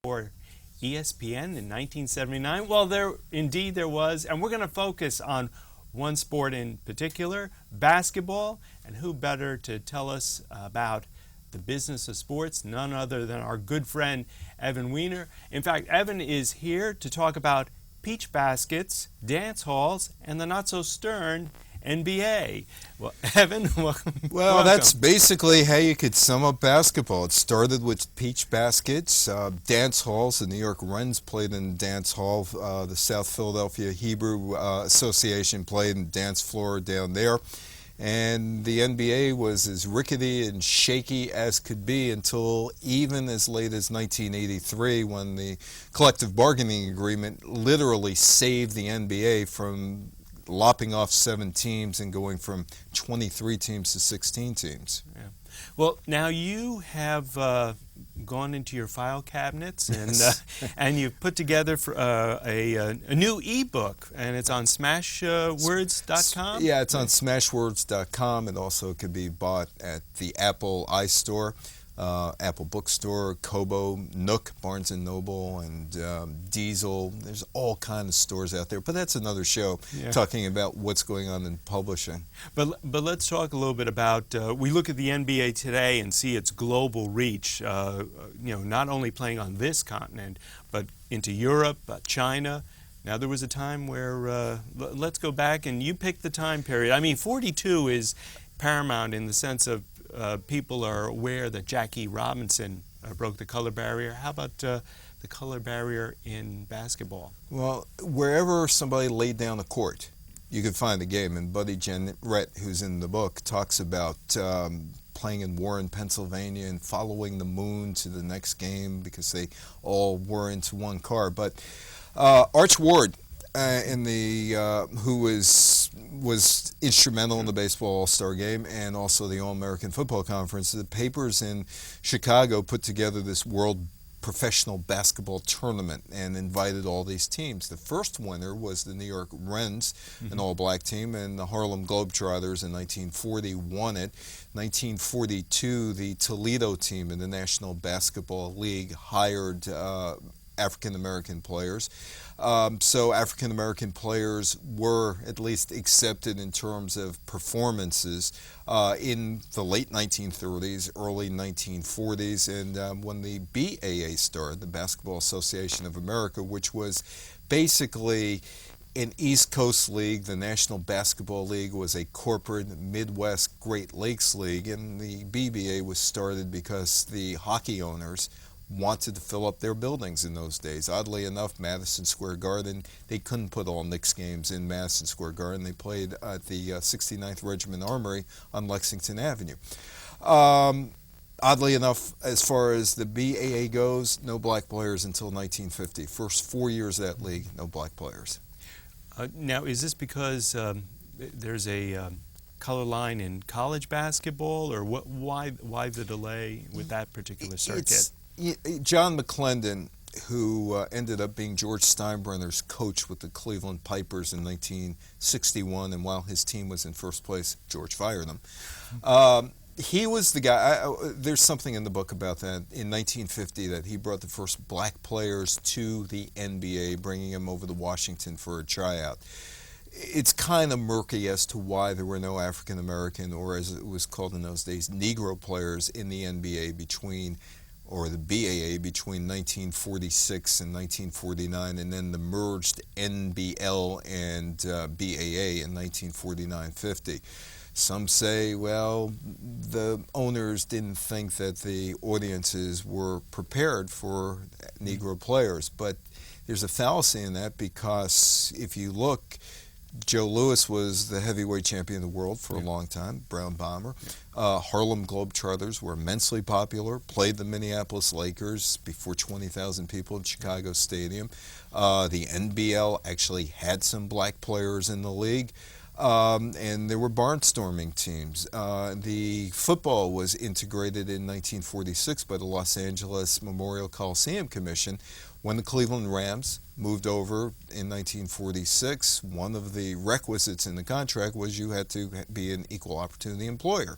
for ESPN in 1979? Well, there was, and we're going to focus on one sport in particular, basketball, and who better to tell us about the business of sports, none other than our good friend Evan Weiner. In fact, Evan is here to talk about peach baskets, dance halls, and the not-so-stern NBA. Well, Evan, welcome. Well, that's basically how you could sum up basketball. It started with peach baskets, dance halls. The New York Rens played in dance hall. The South Philadelphia Hebrew Association played in dance floor down there. And the NBA was as rickety and shaky as could be until even as late as 1983, when the collective bargaining agreement literally saved the NBA from lopping off 7 teams and going from 23 teams to 16 teams. Yeah. Well, now you have gone into your file cabinets and you've put together a new ebook, and it's on smashwords.com? Yeah, it's on smashwords.com. It also could be bought at the Apple iStore, Apple Bookstore, Kobo, Nook, Barnes & Noble, and Diesel. There's all kinds of stores out there, but that's another show, talking about what's going on in publishing. But let's talk a little bit about, we look at the NBA today and see its global reach, not only playing on this continent, but into Europe, China. Now, there was a time where, let's go back, and you picked the time period. I mean, 42 is paramount in the sense of people are aware that Jackie Robinson broke the color barrier. How about the color barrier in basketball? Well, wherever somebody laid down a court, you could find the game. And Buddy Jennett, who's in the book, talks about playing in Warren, Pennsylvania, and following the moon to the next game because they all were into one car. But Arch Ward, who was instrumental in the baseball All-Star Game and also the All-American Football Conference. The papers in Chicago put together this World Professional Basketball Tournament and invited all these teams. The first winner was the New York Rens, an all-black team, and the Harlem Globetrotters in 1940 won it. 1942, the Toledo team in the National Basketball League hired African-American players. So African-American players were at least accepted in terms of performances in the late 1930s, early 1940s, and when the BAA started, the Basketball Association of America, which was basically an East Coast league. The National Basketball League was a corporate Midwest Great Lakes league, and the BBA was started because the hockey owners wanted to fill up their buildings in those days. Oddly enough, Madison Square Garden, they couldn't put all Knicks games in Madison Square Garden. They played at the 69th Regiment Armory on Lexington Avenue. Oddly enough, as far as the BAA goes, no black players until 1950. First 4 years of that league, no black players. Now, is this because there's a color line in college basketball, or why the delay with that particular circuit? John McClendon, who ended up being George Steinbrenner's coach with the Cleveland Pipers in 1961, and while his team was in first place, George fired him. He was the guy, there's something in the book about that, in 1950, that he brought the first black players to the NBA, bringing them over to Washington for a tryout. It's kind of murky as to why there were no African American, or as it was called in those days, Negro players in the NBA or the BAA between 1946 and 1949, and then the merged NBL and BAA in 1949-50. Some say, well, the owners didn't think that the audiences were prepared for Negro players, but there's a fallacy in that, because if you look, Joe Louis was the heavyweight champion of the world for a long time, Brown Bomber. Harlem Globetrotters were immensely popular, played the Minneapolis Lakers before 20,000 people in Chicago Stadium. The NBL actually had some black players in the league, and there were barnstorming teams. The football was integrated in 1946 by the Los Angeles Memorial Coliseum Commission. When the Cleveland Rams moved over in 1946, one of the requisites in the contract was you had to be an equal opportunity employer.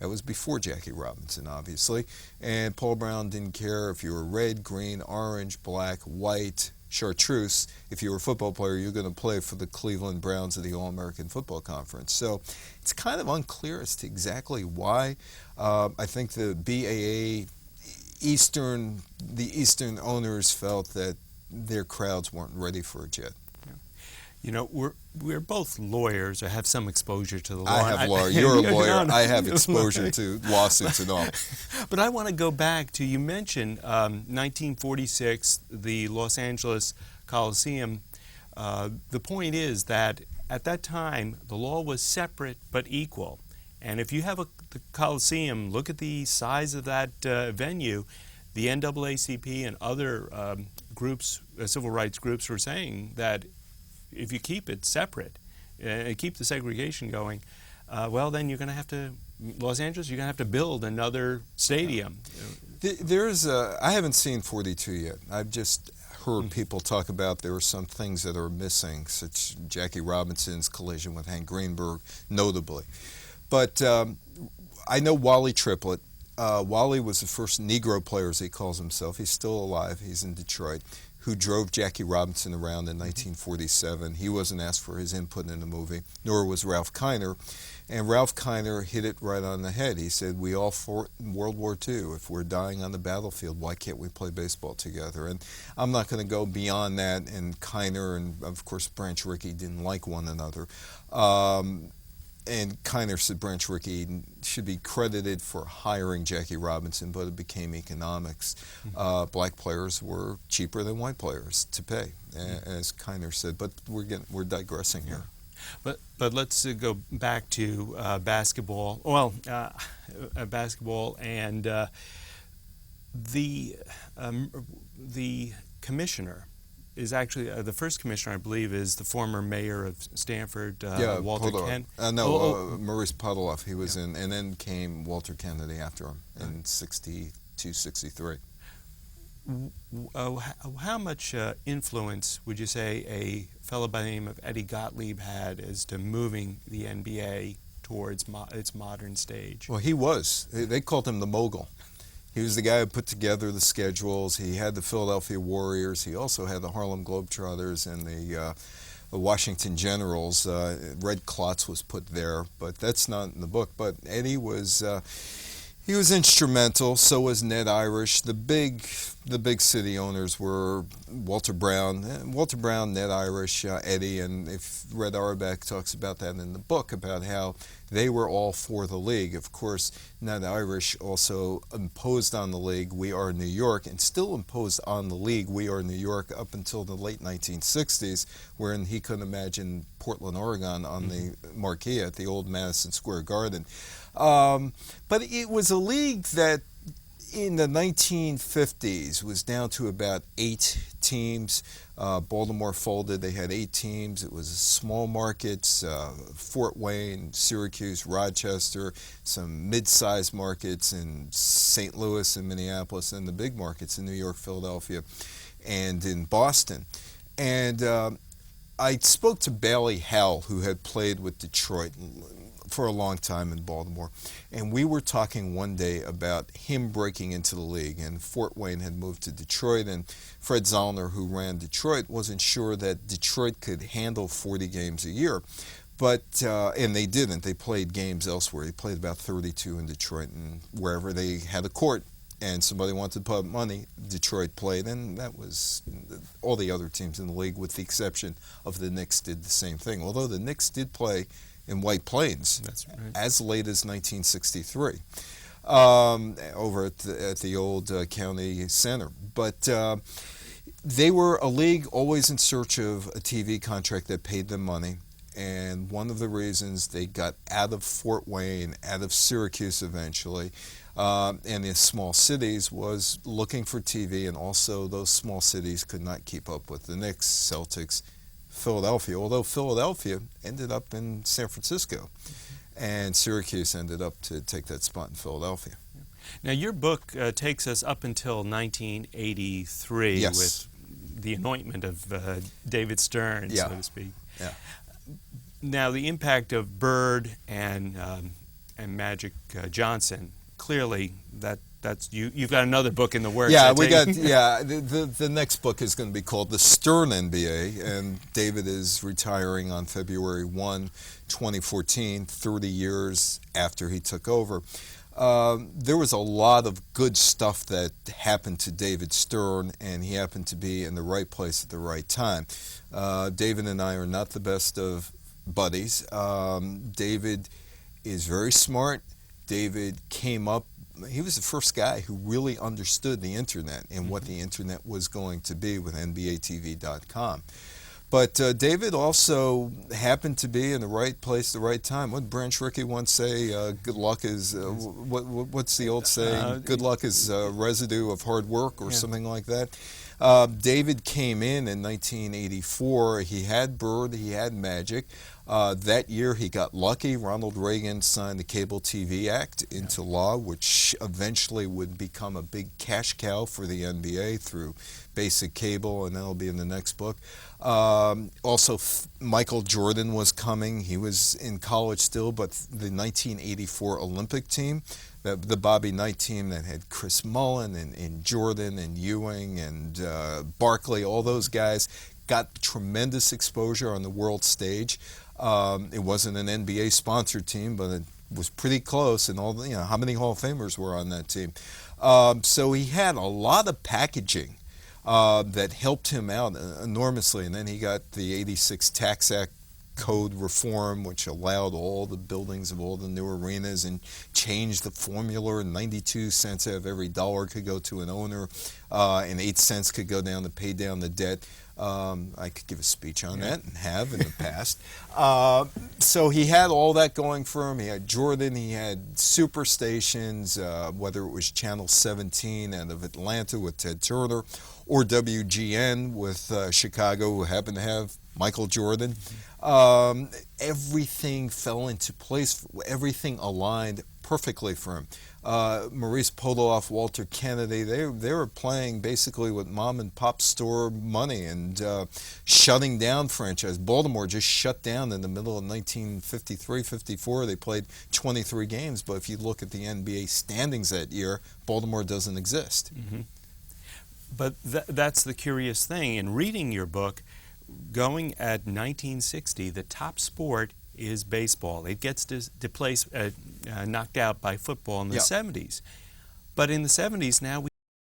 That was before Jackie Robinson, obviously. And Paul Brown didn't care if you were red, green, orange, black, white, chartreuse. If you were a football player, you're going to play for the Cleveland Browns of the All-American Football Conference. So it's kind of unclear as to exactly why. I think the BAA the Eastern owners felt that their crowds weren't ready for a jet. You know, we're both lawyers or have some exposure to the law. I have lawyer. You're a lawyer. I have exposure to lawsuits and all. But I want to go back to, you mentioned 1946, the Los Angeles Coliseum. The point is that at that time, the law was separate but equal. And if you have the Coliseum, look at the size of that venue. The NAACP and other groups, civil rights groups, were saying that if you keep it separate, keep the segregation going, well, then you're going to have to, Los Angeles, you're going to have to build another stadium. I haven't seen 42 yet. I've just heard people talk about there are some things that are missing, such Jackie Robinson's collision with Hank Greenberg, notably. But I know Wally Triplett. Wally was the first Negro player, as he calls himself. He's still alive. He's in Detroit, who drove Jackie Robinson around in 1947. He wasn't asked for his input in the movie, nor was Ralph Kiner. And Ralph Kiner hit it right on the head. He said, we all fought in World War II. If we're dying on the battlefield, why can't we play baseball together? And I'm not going to go beyond that. And Kiner and, of course, Branch Rickey didn't like one another. And Kiner said Branch Rickey should be credited for hiring Jackie Robinson, but it became economics. Black players were cheaper than white players to pay, as Kiner said. But we're digressing here. But let's go back to basketball. Well, basketball and the commissioner is actually the first commissioner, I believe, is the former mayor of Stanford, Walter Kennedy. Maurice Podoloff. He was in, and then came Walter Kennedy after him in 62, 63. How much influence would you say a fellow by the name of Eddie Gottlieb had as to moving the NBA towards its modern stage? Well, he was. They called him the mogul. He was the guy who put together the schedules. He had the Philadelphia Warriors. He also had the Harlem Globetrotters and the Washington Generals. Red Klotz was put there, but that's not in the book. But Eddie was he was instrumental. So was Ned Irish. The big city owners were Walter Brown, Ned Irish, Eddie, and if Red Auerbach talks about that in the book about how they were all for the league. Of course, Ned Irish also imposed on the league, we are New York, and still imposed on the league, we are New York, up until the late 1960s, wherein he couldn't imagine Portland, Oregon on the marquee at the old Madison Square Garden. But it was a league that in the 1950s was down to about 8 teams. Baltimore folded. They had 8 teams. It was small markets, Fort Wayne, Syracuse, Rochester, some mid-sized markets in St. Louis and Minneapolis, and the big markets in New York, Philadelphia, and in Boston. And I spoke to Bailey Howell, who had played with Detroit for a long time in Baltimore, and we were talking one day about him breaking into the league, and Fort Wayne had moved to Detroit, and Fred Zollner, who ran Detroit, wasn't sure that Detroit could handle 40 games a year, but and they didn't. They played games elsewhere. They played about 32 in Detroit, and wherever they had a court and somebody wanted to put up money, Detroit played, and that was all the other teams in the league, with the exception of the Knicks, did the same thing, although the Knicks did play in White Plains. That's right. As late as 1963, over at the old county center. But they were a league always in search of a TV contract that paid them money. And one of the reasons they got out of Fort Wayne, out of Syracuse eventually, and the small cities, was looking for TV, and also those small cities could not keep up with the Knicks, Celtics, Philadelphia, although Philadelphia ended up in San Francisco, and Syracuse ended up to take that spot in Philadelphia. Now, your book takes us up until 1983 Yes. with the anointment of David Stern, so to speak. Yeah. Now, the impact of Bird and and Magic Johnson. Clearly, that's you've got another book in the works. Yeah, the next book is going to be called The Stern NBA, and David is retiring on February 1, 2014, 30 years after he took over. There was a lot of good stuff that happened to David Stern, and he happened to be in the right place at the right time. David and I are not the best of buddies. David is very smart. David came up, he was the first guy who really understood the internet and what the internet was going to be with NBATV.com. But David also happened to be in the right place at the right time. What did Branch Rickey once say? Good luck is, what's the old saying? Good luck is residue of hard work, or something like that. David came in 1984. He had Bird, he had Magic. That year he got lucky. Ronald Reagan signed the Cable TV Act into law, which eventually would become a big cash cow for the NBA through basic cable, and that'll be in the next book. Also, Michael Jordan was coming. He was in college still, but the 1984 Olympic team, the Bobby Knight team that had Chris Mullin and Jordan and Ewing and Barkley, all those guys, got tremendous exposure on the world stage. It wasn't an NBA sponsored team, but it was pretty close. And all how many Hall of Famers were on that team? So he had a lot of packaging that helped him out enormously. And then he got the '86 Tax Act code reform, which allowed all the buildings of all the new arenas and changed the formula. 92 cents out of every dollar could go to an owner, and 8 cents could go down to pay down the debt. I could give a speech on that, and have in the past. So he had all that going for him. He had Jordan, he had super stations, whether it was Channel 17 out of Atlanta with Ted Turner, or WGN with Chicago, who happened to have Michael Jordan. Everything fell into place. Everything aligned perfectly for him. Maurice Podoloff, Walter Kennedy, they were playing basically with mom and pop store money and shutting down franchise. Baltimore just shut down in the middle of 1953-54. They played 23 games, but if you look at the NBA standings that year, Baltimore doesn't exist. Mm-hmm. But that's the curious thing. In reading your book, going at 1960, the top sport is baseball. It gets knocked out by football in the 70s. But in the 70s now